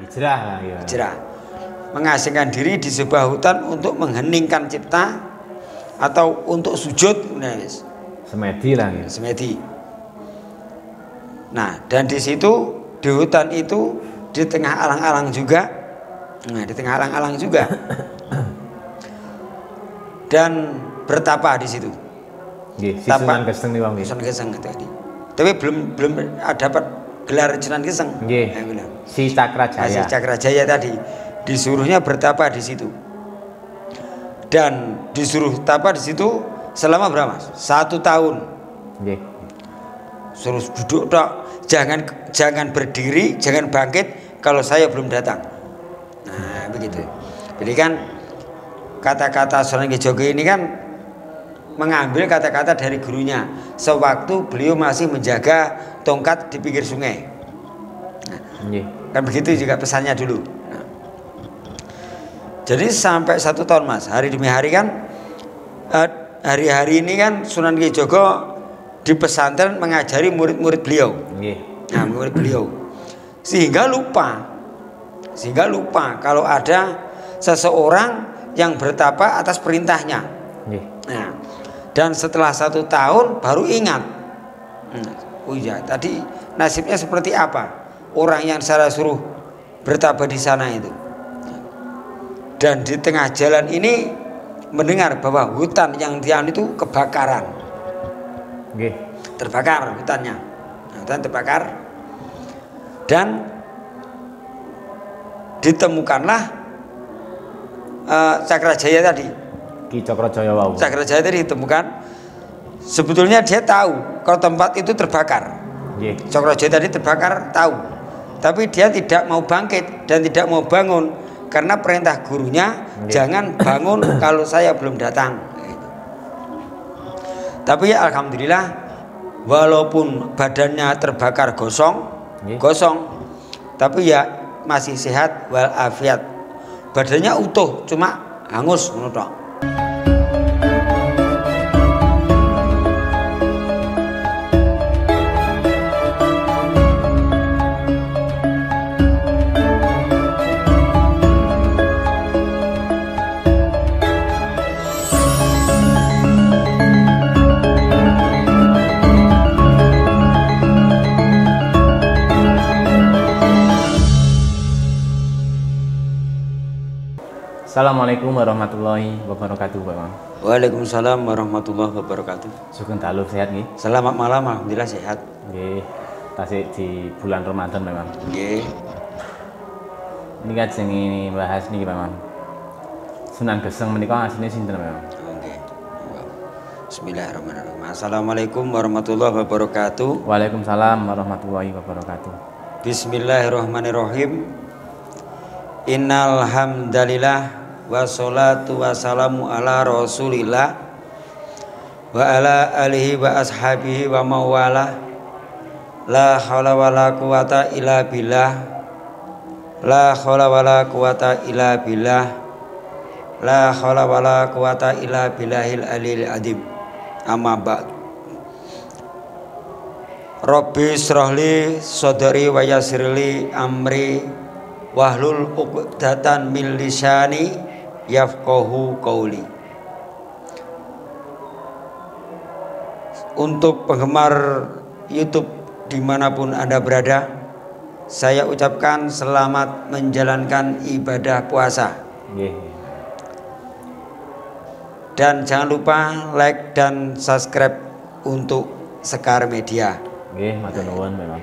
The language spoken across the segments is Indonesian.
Hijrah lah ya. Hijrah. Mengasingkan diri di sebuah hutan untuk mengheningkan cipta atau untuk sujud, nah, Semedi lah ya. semedi. Nah, dan di situ di hutan itu di tengah alang-alang juga. Nah, di tengah alang-alang juga. Dan bertapa di situ. Nggih, si Sunan Geseng nih Bang. Sunan Geseng tadi. Tapi belum dapat gelar Sunan Geseng. Nggih. Si Cakrajaya. Si Cakrajaya tadi disuruhnya bertapa di situ. Dan disuruh tapa di situ selama berapa? 1 tahun. Nggih. Suruh duduk tok, jangan berdiri, jangan bangkit kalau saya belum datang. Nah, begitu. Jadi kan kata-kata Sunan Kalijogo ini kan mengambil kata-kata dari gurunya sewaktu beliau masih menjaga tongkat di pinggir sungai. Nah, kan begitu juga pesannya dulu. Nah, jadi sampai 1 tahun Mas, hari demi hari kan, hari-hari ini kan Sunan Kalijogo di pesantren mengajari murid-murid beliau. Nah, murid beliau sehingga lupa kalau ada seseorang yang bertapa atas perintahnya. Nah, dan setelah 1 tahun baru ingat. Oh iya, tadi nasibnya seperti apa orang yang saya suruh bertapa di sana itu. Dan di tengah jalan ini mendengar bahwa hutan yang dia itu kebakaran. Terbakar hutannya. Nah, hutan terbakar. Dan ditemukanlah Cakrajaya tadi. Ki Cakrajaya wau. Cakrajaya tadi ditemukan. Sebetulnya dia tahu kalau tempat itu terbakar. Cakrajaya tadi terbakar tahu. Tapi dia tidak mau bangkit dan tidak mau bangun karena perintah gurunya jangan bangun kalau saya belum datang. Tapi ya alhamdulillah walaupun badannya terbakar gosong, tapi ya masih sehat walafiat. Badannya utuh, cuma hangus ngono tok. Assalamualaikum warahmatullahi wabarakatuh, Bang. Waalaikumsalam warahmatullahi wabarakatuh. Sugeng dalu sehat nggih. Selamat malam, alhamdulillah sehat. Nggih. Tasik di bulan Ramadan memang. Nggih. Ini kan sing bahas niki, Bang. Sunan Geseng menika asline sinten, Bang? Nggih. Bismillahirrahmanirrahim. Assalamualaikum warahmatullahi wabarakatuh. Waalaikumsalam warahmatullahi wabarakatuh. Bismillahirrahmanirrahim. Innal hamdalillah wassalatu wassalamu ala rasulillah wa ala alihi wa ashabihi wa mawalah. La haula wala quwata illa billah. La haula wala quwata illa billah. La haula wala quwata illa billahil aliyil azim. Amma ba'd. Rabbi shrahli sadri wa yassirli amri wahlul 'uqdatan min lisani yafqahu qauli. Untuk penggemar YouTube dimanapun Anda berada, saya ucapkan selamat menjalankan ibadah puasa. Dan jangan lupa like dan subscribe untuk Sekar Media. Nggih, matur nuwun memang.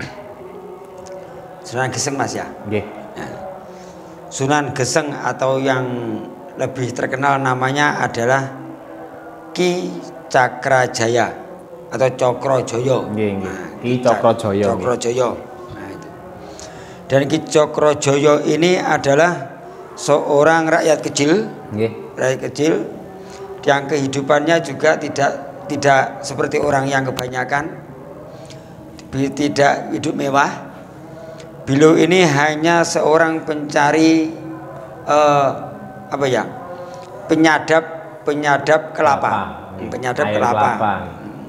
Sunan Geseng Mas ya? Nggih. Sunan Geseng atau yang lebih terkenal namanya adalah Ki Cakrajaya atau Cokrojoyo. Ki Cokrojoyo. Cokrojoyo. Nah, itu. Dan Ki Cokrojoyo ini adalah seorang rakyat kecil, rakyat kecil yang kehidupannya juga tidak seperti orang yang kebanyakan, tidak hidup mewah. Beliau ini hanya seorang pencari penyadap kelapa. Penyadap kelapa.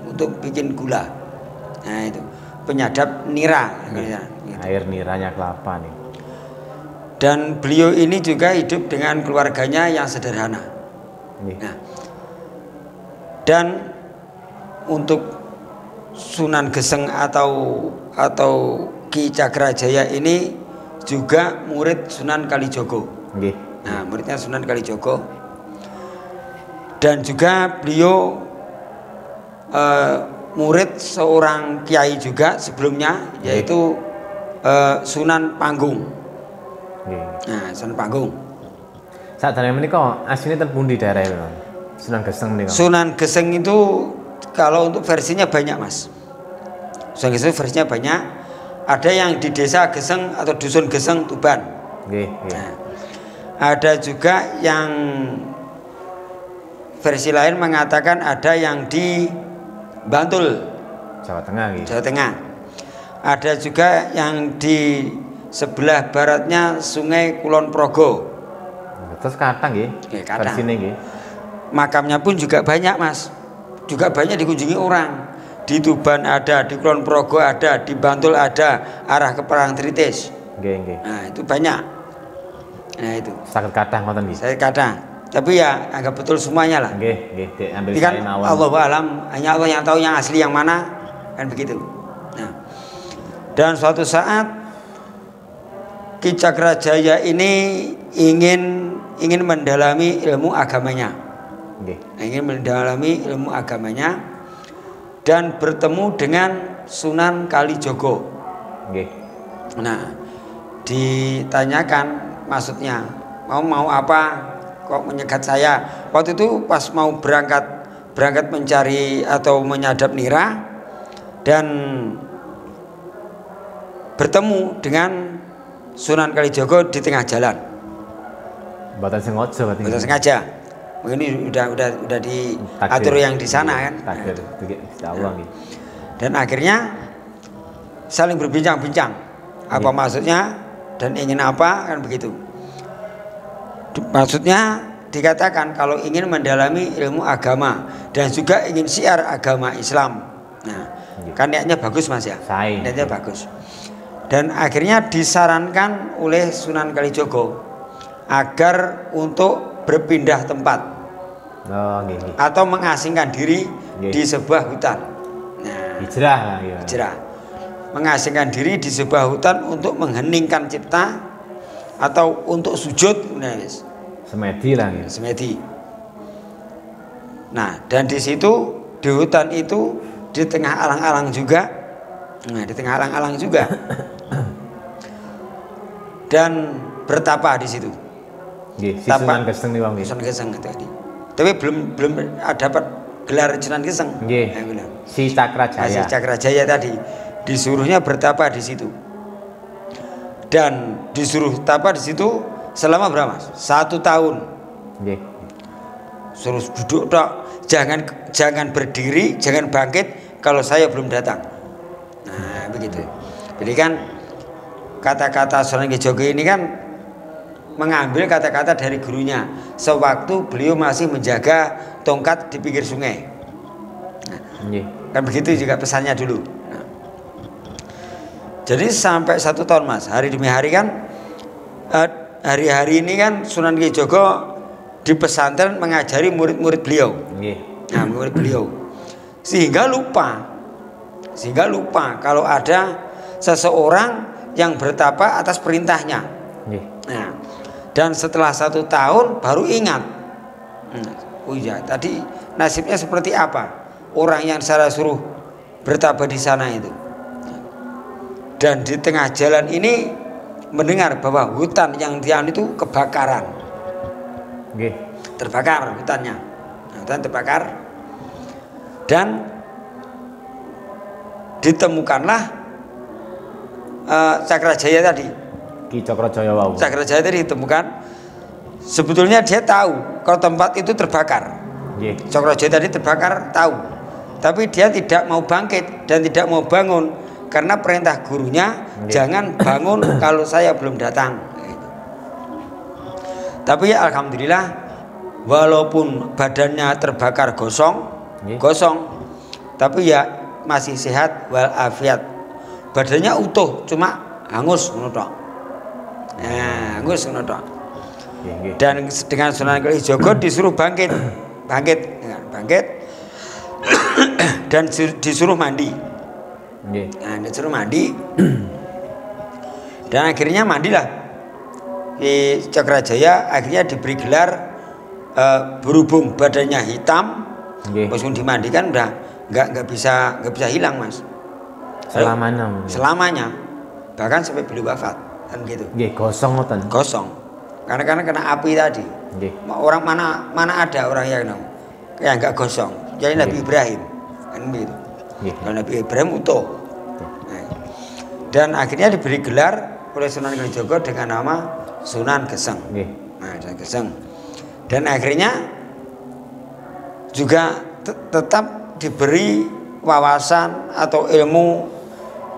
Untuk bikin gula. Nah, itu penyadap nira. Air niranya kelapa nih. Dan beliau ini juga hidup dengan keluarganya yang sederhana. Nah, dan untuk Sunan Geseng atau Ki Cakrajaya ini juga murid Sunan Kalijogo. Nah, muridnya Sunan Kalijogo. Dan juga beliau murid seorang kiai juga sebelumnya, yaitu Sunan Panggung. Nah, Sunan Panggung. Saat dari menika aslinya terpundi daerah itu, Sunan Geseng menika. Sunan Geseng itu kalau untuk versinya banyak, Mas. Sunan Geseng versinya banyak. Ada yang di desa Geseng atau dusun Geseng, Tuban. Nah, ada juga yang versi lain mengatakan ada yang di Bantul, Jawa Tengah. Jawa Tengah. Ada juga yang di sebelah baratnya Sungai Kulon Progo. Terus kadang nggih. Versine nggih. Makamnya pun juga banyak, Mas. Juga banyak dikunjungi orang. Di Tuban ada, di Kulon Progo ada, di Bantul ada, arah ke Parangtritis. Nah, itu banyak. Nah, itu. Saged kathah ngoten nggih. Saya kadang. Tapi ya anggap betul semuanya lah. Diambil kan mawon. Allahu a'lam, hanya Allah yang tahu yang asli yang mana, kan begitu. Nah, dan suatu saat Ki Cakrajaya ini ingin mendalami ilmu agamanya. Ingin mendalami ilmu agamanya dan bertemu dengan Sunan Kalijogo. Nah, ditanyakan maksudnya mau apa, kok menyegat saya. Waktu itu pas mau berangkat mencari atau menyadap nira dan bertemu dengan Sunan Kalijogo di tengah jalan. Mboten sengaja berarti. Mboten sengaja. Ini udah diatur yang di sana kan. Takdir Allah nggih. Dan akhirnya saling berbincang-bincang. Apa maksudnya dan ingin apa, kan begitu. Maksudnya dikatakan kalau ingin mendalami ilmu agama dan juga ingin syiar agama Islam. Nah, kan niatnya bagus, Mas ya. Niatnya bagus. Dan akhirnya disarankan oleh Sunan Kalijogo agar untuk berpindah tempat atau mengasingkan diri di sebuah hutan. Nah, hijrah. Mengasingkan diri di sebuah hutan untuk mengheningkan cipta atau untuk sujud. Nah, semedi lah ya. Semedi. Nah, dan di situ di hutan itu di tengah alang-alang juga. Nah, di tengah alang-alang juga. Dan bertapa di situ. Nggih, si Sunan Geseng niku nggih. Sunan Geseng tadi. Tapi belum dapat gelar Sunan Geseng. Nggih. Si Cakrajaya. Si Cakrajaya tadi disuruhnya bertapa di situ. Dan disuruh tapa di situ selama berapa, Mas? 1 tahun. Nggih. Suruh duduk tok, jangan berdiri, jangan bangkit kalau saya belum datang. Nah, begitu. Jadi kan kata-kata Sunan Kalijogo ini kan mengambil kata-kata dari gurunya sewaktu beliau masih menjaga tongkat di pinggir sungai. Nah, kan begitu juga pesannya dulu. Nah, jadi sampai 1 tahun, Mas, hari demi hari kan hari-hari ini kan Sunan Kalijogo di pesantren mengajari murid-murid beliau. Nah, murid beliau sehingga lupa kalau ada seseorang yang bertapa atas perintahnya. Nah, dan setelah 1 tahun baru ingat. Oh iya, tadi nasibnya seperti apa orang yang saya suruh bertapa di sana itu. Dan di tengah jalan ini mendengar bahwa hutan yang dia itu kebakaran. Terbakar hutannya. Nah, hutan terbakar. Dan ditemukanlah Cakrajaya tadi. Ki Cakrajaya wau. Cakrajaya tadi ditemukan. Sebetulnya dia tahu kalau tempat itu terbakar. Cakrajaya tadi terbakar tahu. Tapi dia tidak mau bangkit dan tidak mau bangun karena perintah gurunya jangan bangun kalau saya belum datang. Tapi ya alhamdulillah walaupun badannya terbakar gosong, tapi ya masih sehat walafiat. Badannya utuh, cuma hangus ngono tok. Nah, nganggo Sunan tok. Nggih, nggih. Dan dengan Sunan Kalijaga disuruh bangkit, bangkit, dan disuruh mandi. Nggih. Nah, disuruh mandi, dan akhirnya mandilah. Di Cakrajaya akhirnya diberi gelar berhubung badannya hitam, Nggih. langsung dimandikan udah nggak bisa hilang mas. Selamanya. Selamanya, bahkan sampai beliau wafat kan gitu. Nggih, gosong ngoten. Gosong. Karena kena api tadi. Nggih. Orang mana ada orang yang nggak gosong. Jadi Nabi Ibrahim kan begitu. Nggih. Kalau Nabi Ibrahim utuh. Nah, dan akhirnya diberi gelar oleh Sunan Kalijaga dengan nama Sunan Geseng. Nggih. Nah, Sunan Geseng. Dan akhirnya juga tetap diberi wawasan atau ilmu,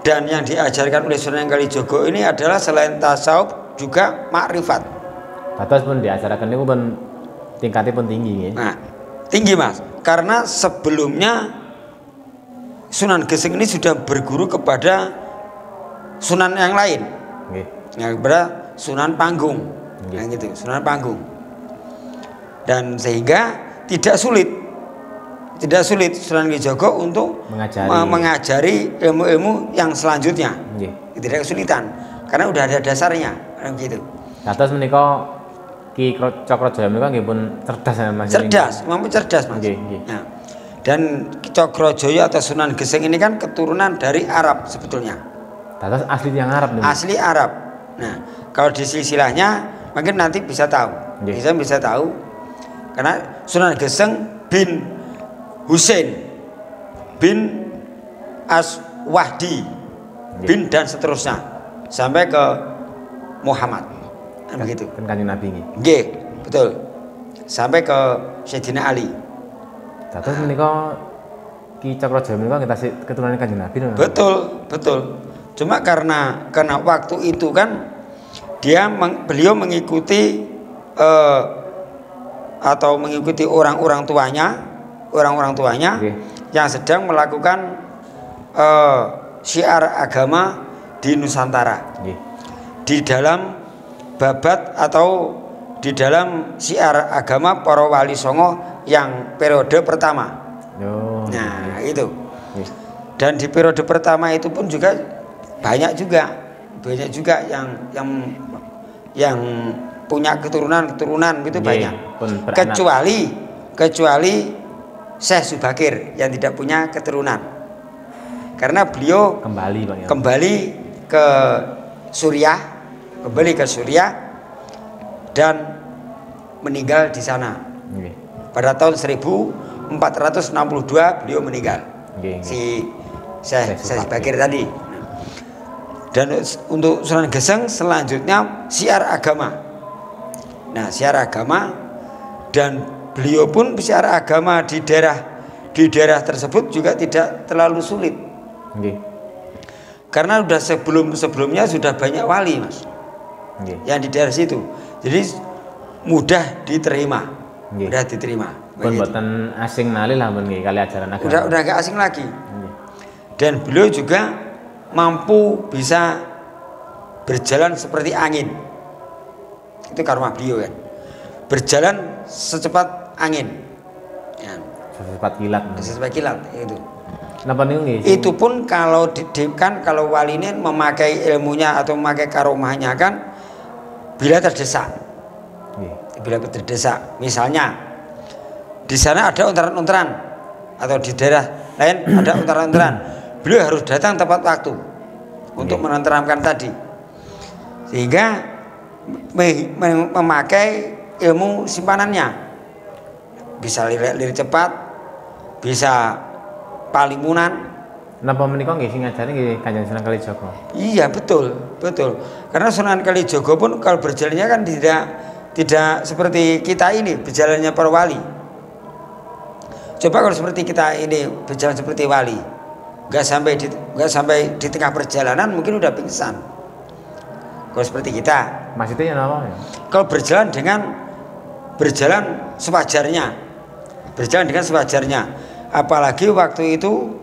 dan yang diajarkan oleh Sunan Kalijaga ini adalah selain tasawuf juga makrifat. Dados pun diajaraken niku pun tingkatnya pun tinggi nggih. Nah, tinggi mas, karena sebelumnya Sunan Geseng ini sudah berguru kepada Sunan yang lain, Nggih. yang kepada Sunan Panggung, Nggih. yang gitu, Sunan Panggung. Dan sehingga tidak sulit Sunan Kalijaga untuk mengajari ilmu-ilmu yang selanjutnya. Nggih. Tidak kesulitan, karena udah ada dasarnya, gitu. Dados menika Ki Cakrajaya menika nggih pun cerdas ya Mas. Cerdas, mampu cerdas mas. Nggih, nggih. Nah, dan Cakrajaya atau Sunan Geseng ini kan keturunan dari Arab sebetulnya. Dados asli yang Arab nih. Asli Arab. Nah, kalau di silsilahnya mungkin nanti bisa tahu. Nggih. Bisa tahu. Karena Sunan Geseng bin Husain bin Aswahdi bin dan seterusnya sampai ke Muhammad. Begitu. Kan Kanjeng Nabi nggih. Nggih, betul. Sampai ke Sayyidina Ali. Dados menika Ki Cakrajaya menika kita keturunan Kanjeng Nabi lho. Betul. Cuma karena waktu itu kan beliau mengikuti atau mengikuti orang-orang tuanya Nggih. yang sedang melakukan syiar agama di Nusantara. Nggih. Di dalam babat atau di dalam syiar agama para wali songo yang periode pertama. Yo. Nah, itu. Nggih. Dan di periode pertama itu pun juga banyak juga yang punya keturunan itu Nggih, banyak. pun beranak. Kecuali Syekh Subakir yang tidak punya keturunan. Karena beliau Kembali Pak ya. kembali ke Suriah dan meninggal di sana. Nggih. Pada tahun 1462 beliau meninggal. Nggih. Si Syekh Subakir tadi. Dan untuk Sunan Geseng selanjutnya syiar agama. Nah, syiar agama, dan beliau pun syiar agama di daerah tersebut juga tidak terlalu sulit. Nggih. Karena sudah sebelumnya sudah banyak wali, Mas. Nggih. Yang di daerah situ. Jadi mudah diterima. Nggih. Mudah diterima. Pun Begitu. boten asing nali lah pun nggih kali ajaran agama. Udah gak asing lagi. Nggih. Dan beliau juga mampu bisa berjalan seperti angin. Itu karma beliau kan. Berjalan secepat angin. Ya. Secepat kilat. Secepat kilat itu. Napa niku nggih? Itu pun kalau kan kalau wali ini memakai ilmunya atau memakai karomahnya kan bila terdesak. Nggih. Bila terdesak. Misalnya di sana ada untaran-untaran atau di daerah lain ada untaran-untaran. Beliau harus datang tepat waktu untuk menenteramkan tadi, sehingga memakai ilmu simpanannya, bisa lirik cepat, bisa palimunan. Napa menika nggih sing ngajari nggih Kanjeng Sunan Kalijaga? Iya betul. Karena Sunan Kalijaga pun kalau berjalannya kan tidak seperti kita ini berjalannya para wali. Coba kalau seperti kita ini berjalan seperti wali, nggak sampai di tengah perjalanan mungkin udah pingsan. Kalau seperti kita, Maksudnya napa ya? kalau berjalan sewajarnya, apalagi waktu itu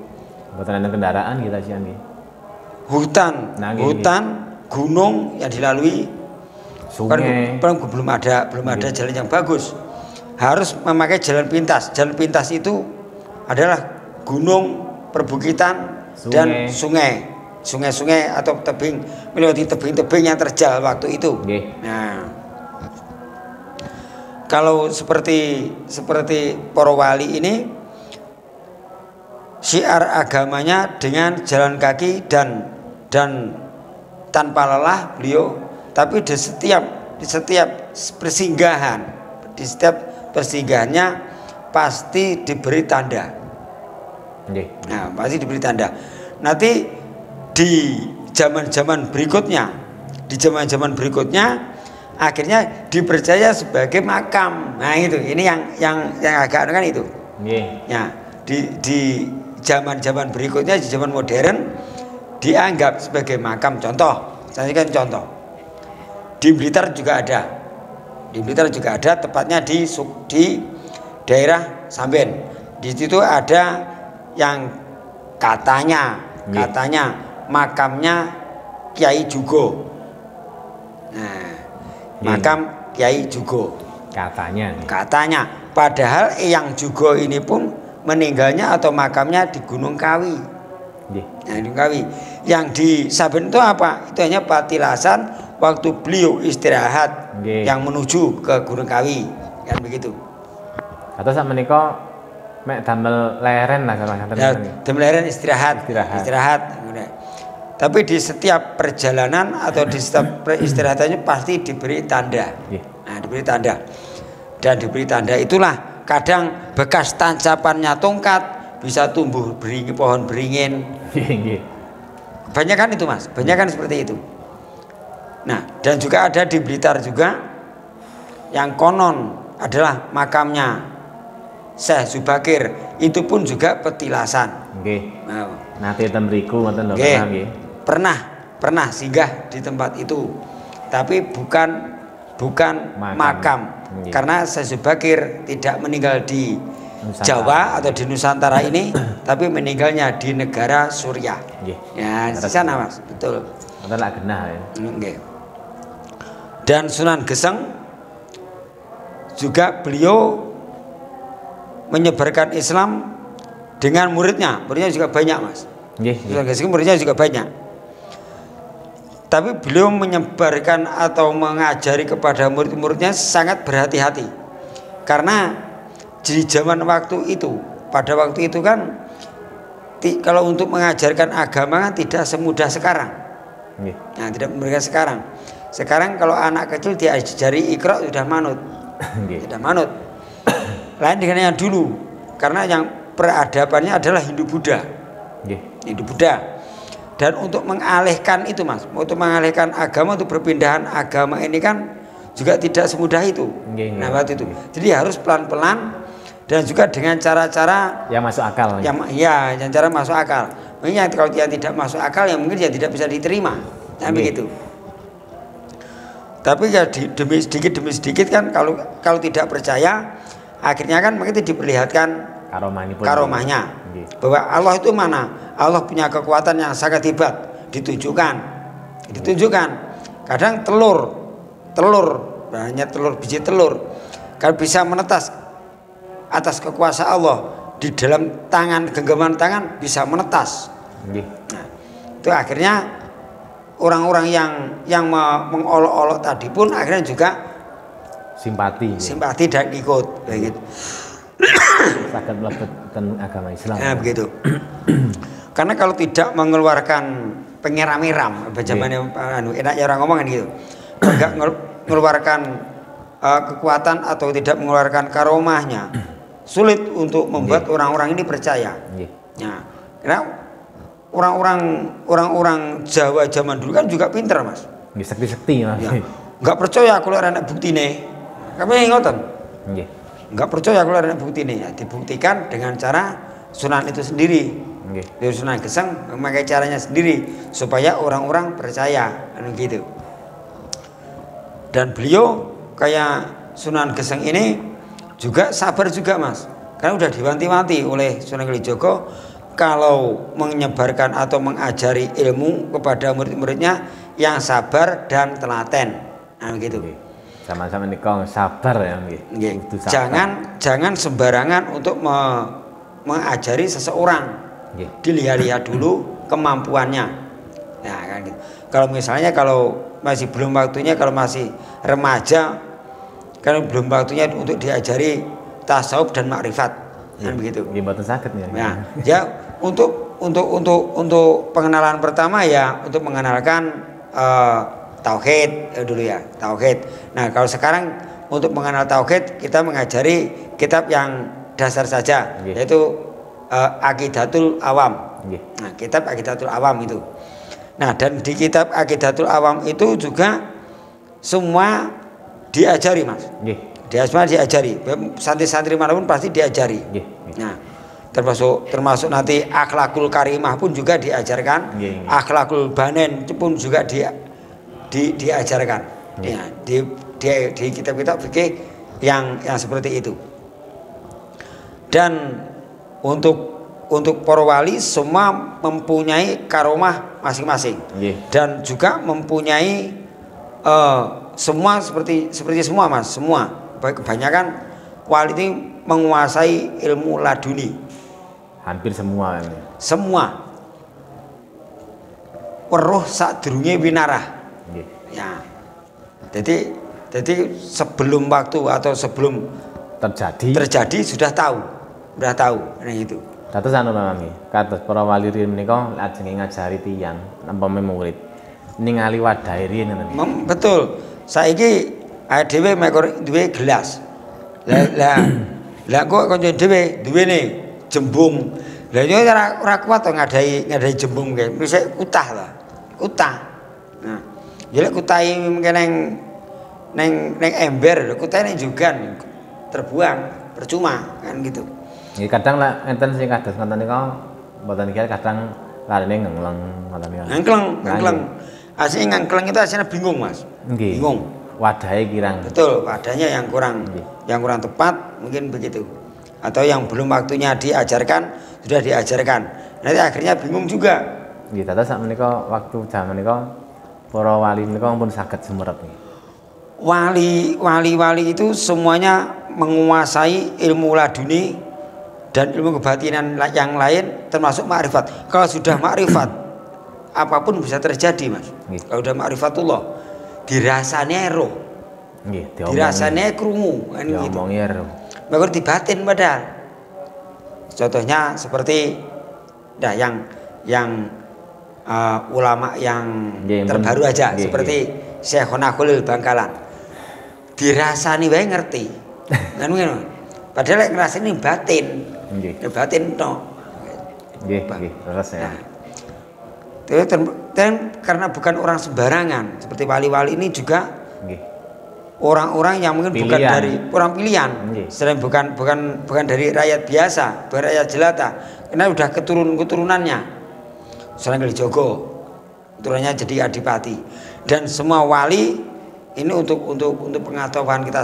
Mboten ada kendaraan kita sih nggih. hutan, Nah, gini. gunung yang dilalui, sungai. Belum ada jalan yang bagus. Harus memakai jalan pintas. Jalan pintas itu adalah gunung, perbukitan, dan sungai atau tebing, melewati tebing-tebing yang terjal waktu itu. Nah, kalau seperti para wali ini, syiar agamanya dengan jalan kaki dan tanpa lelah beliau, tapi di setiap persinggahannya pasti diberi tanda. Nah, pasti diberi tanda. Nanti di zaman-zaman berikutnya akhirnya dipercaya sebagai makam. Nah, itu ini yang agak kan itu. Ya, di zaman-zaman berikutnya, di zaman modern dianggap sebagai makam. Contoh, saya kan contoh. Di Blitar juga ada, tepatnya di daerah Samben. Di situ ada yang katanya makamnya Kiai Jugo. Nah, makam Kiai Jugo. Katanya. Padahal Eyang Jugo ini pun meninggalnya atau makamnya di Gunung Kawi. Nah, Gunung Kawi. Yang di Saben itu apa? Itu hanya patilasan waktu beliau istirahat yang menuju ke Gunung Kawi, kan begitu. Atau saat menikah mek damel leren lah kalau damel leren istirahat. Tapi di setiap perjalanan atau di setiap istirahatannya pasti diberi tanda. Nah, diberi tanda. Dan diberi tanda itulah kadang bekas tancapannya tongkat bisa tumbuh pohon beringin. Kebanyakan itu, Mas. Kebanyakan seperti itu. Nah, dan juga ada di Blitar juga yang konon adalah makamnya Syekh Zubakir, itu pun juga petilasan. Nanti temriku ngoten lho, pernah singgah di tempat itu, tapi bukan makam. Karena Syekh Zubakir tidak meninggal di Jawa atau di Nusantara ini, tapi meninggalnya di negara Suriah. Ya, di sana, Mas. Betul. Dan Sunan Geseng juga beliau menyebarkan Islam dengan muridnya juga banyak, Mas. Sunan Geseng muridnya juga banyak. Tapi beliau menyebarkan atau mengajari kepada murid-muridnya sangat berhati-hati. Karena di zaman waktu itu, pada waktu itu kan kalau untuk mengajarkan agama kan tidak semudah sekarang. Nah, tidak mereka sekarang. Sekarang kalau anak kecil diajari Iqra sudah manut. Sudah manut. Lain dengan yang dulu, karena yang peradabannya adalah Hindu-Buddha. Hindu-Buddha. Dan untuk mengalihkan itu, Mas, untuk mengalihkan agama, untuk perpindahan agama ini kan juga tidak semudah itu. Nah, waktu itu. Jadi harus pelan-pelan dan juga dengan cara-cara yang masuk akal. Yang cara masuk akal. Mungkin kalau dia tidak masuk akal, yang mungkin dia tidak bisa diterima. Nah, begitu. Tapi ya demi sedikit kan kalau tidak percaya, akhirnya kan mungkin diperlihatkan karomahnya. Bahwa Allah itu mana? Allah punya kekuatan yang sangat hebat. Ditunjukkan. Kadang biji telur kalau bisa menetas atas kekuasaan Allah, di dalam genggaman tangan bisa menetas. Nah, itu akhirnya orang-orang yang mengolok-olok tadi pun akhirnya juga simpati dan ikut begitu. Akan melakukan agama Islam. Nah, begitu. Karena kalau tidak mengeluarkan pengeram-eram, zamannya enaknya orang ngomong kan gitu. Enggak mengeluarkan kekuatan atau tidak mengeluarkan karomahnya, sulit untuk membuat orang-orang ini percaya. Nah, karena orang-orang Jawa zaman dulu kan juga pinter, Mas. Sakti-sakti, Mas. Enggak percaya kalau ada buktine. Kami ngoten. Enggak percaya kalau ada buktine. Ya, dibuktikan dengan cara Sunan itu sendiri. Sunan Geseng memakai caranya sendiri supaya orang-orang percaya, gitu. Dan beliau kayak Sunan Geseng ini juga sabar juga, Mas. Karena udah diwanti-wanti oleh Sunan Kalijogo kalau menyebarkan atau mengajari ilmu kepada murid-muridnya yang sabar dan telaten. Nah, begitu. Sama-sama menika sabar ya nggih. Nggih. Jangan sembarangan untuk mengajari seseorang. Nggih. Dilihat-lihat dulu kemampuannya. Nah, kan gitu. Kalau misalnya kalau masih belum waktunya, kalau masih remaja, kan belum waktunya untuk diajari tasawuf dan makrifat. Kan begitu. Nggih mboten saged ya. Nah, ya untuk pengenalan pertama ya untuk mengenalkan tauhid dulu ya, tauhid. Nah, kalau sekarang untuk mengenal tauhid kita mengajari kitab yang dasar saja, yaitu Aqidatul Awam. Nah, kitab Aqidatul Awam itu. Nah, dan di kitab Aqidatul Awam itu juga semua diajari, Mas. Dia semua diajari. Santri-santri manapun pasti diajari. Nah, termasuk nanti akhlakul karimah pun juga diajarkan. Akhlakul banen pun juga diajarkan. Ya, di kitab-kitab fikih yang seperti itu. Dan untuk para wali semua mempunyai karomah masing-masing. Dan juga mempunyai semua seperti semua, Mas, semua. Kebanyakan wali ini menguasai ilmu laduni. Hampir semua ini. Semua. Weruh sadurunge winarah. Ya. Jadi sebelum waktu atau sebelum terjadi sudah tahu. Nah itu. Dados anu Mami, kados para wali riyen menika lajeng ngajari tiyang umpama murid ningali wadahe riyen ngoten. Betul. Saiki dhewe mek duwe gelas. Lah kok kanca dhewe duwene jembung. Lah yo ora kuat to ngadahi jembung kae. Wis utah lah. Utah. Nah, ya lek kutahi neng ember, kutahe juga terbuang, percuma kan gitu. Nggih kadang lah enten sing kados ngoten nika mboten kira kadang larene ngengleng ngoten nika. Ngengleng. Asline ngengleng itu aslinya bingung, Mas. Bingung. Wadahe kirang. Betul, wadahnya yang kurang tepat mungkin begitu. Atau yang belum waktunya diajarkan sudah diajarkan. Nanti akhirnya bingung juga. Nggih, dados sak menika waktu jaman menika para wali menika pun saged sumerep nggih. Wali itu semuanya menguasai ilmu laduni dan ilmu kebatinan yang lain termasuk makrifat. Kalau sudah makrifat apapun bisa terjadi, Mas. Kalau sudah makrifatullah dirasanya roh. Nggih, dirasanya krungu kan gitu. Diomongi roh. Bagus dibatin padahal. Contohnya seperti yang ulama yang terbaru aja seperti Syekhona Khalil Bangkalan. Dirasani wae ngerti. Kan ngono. Padahal lek ngrasani batin. Nggih. Batin tok. Nggih, terus ya. Dan karena bukan orang sembarangan, seperti wali-wali ini juga orang-orang yang mungkin bukan dari orang pilihan, selain bukan dari rakyat biasa, bukan rakyat jelata, karena sudah keturunannya. Selain Kalijogo, keturunannya jadi adipati. Dan semua wali ini untuk pengetahuan kita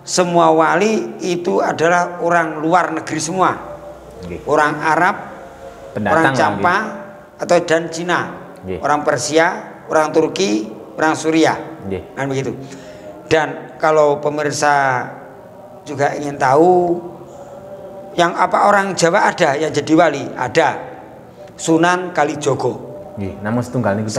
semua wali itu adalah orang luar negeri semua, orang Arab, orang Campa atau dan Cina, orang Persia, orang Turki, orang Suriah, kan begitu. Dan kalau pemirsa juga ingin tahu yang apa orang Jawa ada yang jadi wali, ada Sunan Kalijogo. Namun setunggal niku.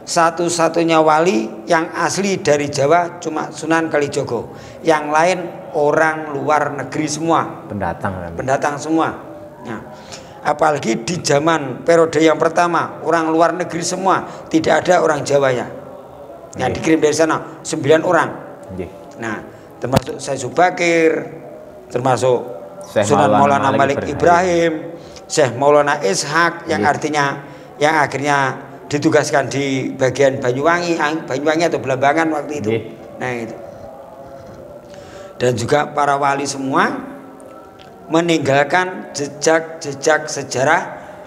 Satu-satunya wali yang asli dari Jawa cuma Sunan Kalijogo. Yang lain orang luar negeri semua. Pendatang semua. Nah, apalagi di zaman periode yang pertama orang luar negeri semua, tidak ada orang Jawanya. Yang dikirim dari sana 9 orang. Nah, termasuk Syekh Subakir, termasuk Sunan Maulana Malik Ibrahim, Syekh Maulana Ishak yang akhirnya ditugaskan di bagian Banyuwangi atau Belambangan waktu itu. Nah itu. Dan juga para wali semua meninggalkan jejak sejarah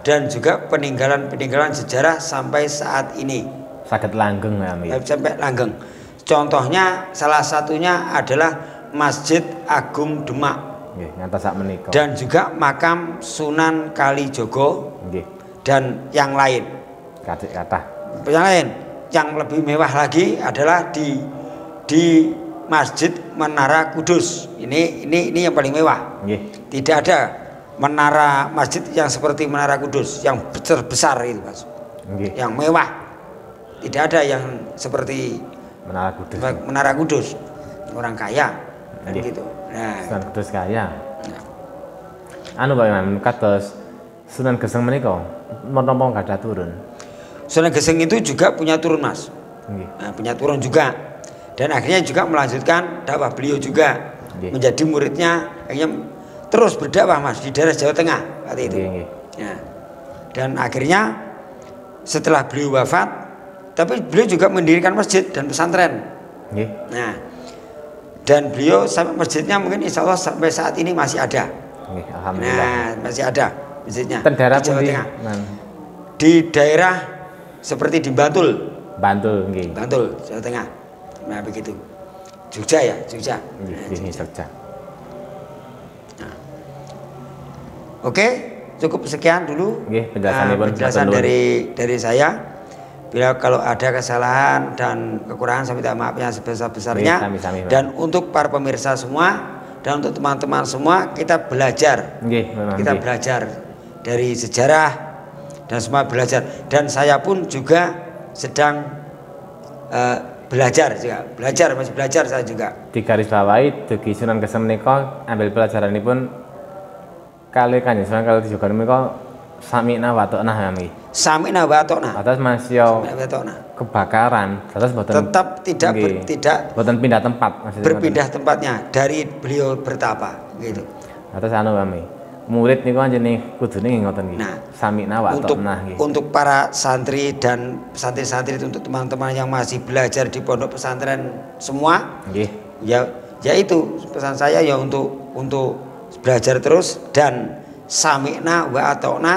dan juga peninggalan sejarah sampai saat ini. Saged langgeng ya. Sampai langgeng. Contohnya salah satunya adalah Masjid Agung Demak. Ngantos sak menika. Dan juga makam Sunan Kalijogo. Dan yang lain. Kathah. Yang lain. yang lebih mewah lagi adalah di Masjid Menara Kudus. Ini yang paling mewah. Nggih. Tidak ada menara masjid yang seperti Menara Kudus yang besar itu, Mas. Nggih. Yang mewah. Tidak ada yang seperti Menara Kudus. Menara Kudus. Orang kaya kan Nggih. gitu. Nah, Sunan Kudus kaya. Anu Pak Imam, kados Sunan Geseng menika menapa gadah turun? Sunan Geseng itu juga punya turun, Mas. Nggih. Nah, punya turun juga. Dan akhirnya juga melanjutkan dakwah beliau juga. Nggih. Menjadi muridnya, akhirnya terus berdakwah, Mas, di daerah Jawa Tengah waktu itu. Nggih, nggih. Ya. Dan akhirnya setelah beliau wafat, tapi beliau juga mendirikan masjid dan pesantren. Nggih. Nah, dan beliau sampai masjidnya mungkin insya Allah sampai saat ini masih ada. Nggih, alhamdulillah. Nah, masih ada masjidnya Ten daerah di Jawa pundi? Tengah. Man. Di daerah seperti di Bantul, Bantul nggih. Bantul, Jawa Tengah. Nah, begitu. Jogja ya, Jogja. Nggih, Nah, nggih Jogja. Oke, cukup sekian dulu. Nggih, penjelasanipun. Penjelasan Matur nuwun. dari saya. Bila kalau ada kesalahan dan kekurangan saya minta maaf yang sebesar-besarnya. Nggih, sami-sami, Pak. Dan untuk para pemirsa semua dan untuk teman-teman semua kita belajar. Nggih, memang Kita nggih. belajar dari sejarah dan semua belajar. Dan saya pun juga sedang belajar juga. Masih belajar saya juga. Di garis bawahi dugi Sunan Geseng menika ambil pelajaranipun kali Kanjeng Sunan Kalijaga juga menika sami'na wa ta'na nggih. Sami'na wa ta'na. Atas masya Sami'na wa ta'na. kebakaran, terus boten Tetap tidak nggih. tidak boten pindah tempat maksudnya. berpindah tempatnya dari beliau bertapa gitu. Atas anu kami. Murid niku anjene kudune nggih ngoten nggih. Nah, Sami'na wa Untuk ta'na nggih. untuk para santri dan santri-santri untuk teman-teman yang masih belajar di pondok pesantren semua, Nggih. ya itu pesan saya ya untuk belajar terus dan sami'na wa ata'na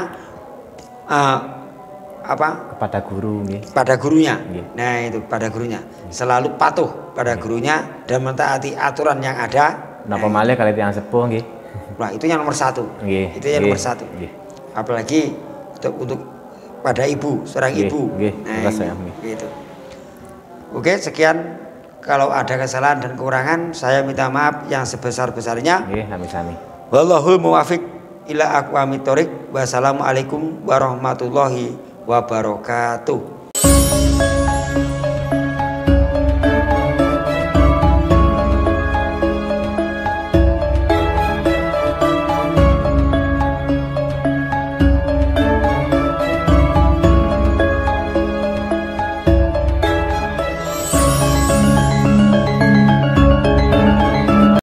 Kepada guru nggih. pada gurunya. Nggih. Nah, itu pada gurunya. Selalu patuh pada gurunya dan mentaati aturan yang ada. Napa malih kali tiyang sepuh nggih. Nah, itu yang nomor satu. Nggih. Itu yang nomor nggih, satu. Nggih. Apalagi untuk pada ibu, seorang Nggih, ibu. nggih, Nah, terus ini, ya, nggih. gitu. Oke, sekian. Kalau ada kesalahan dan kekurangan, saya minta maaf yang sebesar-besarnya. Nggih, sami-sami. Wallahul muwafiq ila aqwamit thoriq. Wassalamualaikum warahmatullahi wabarakatuh.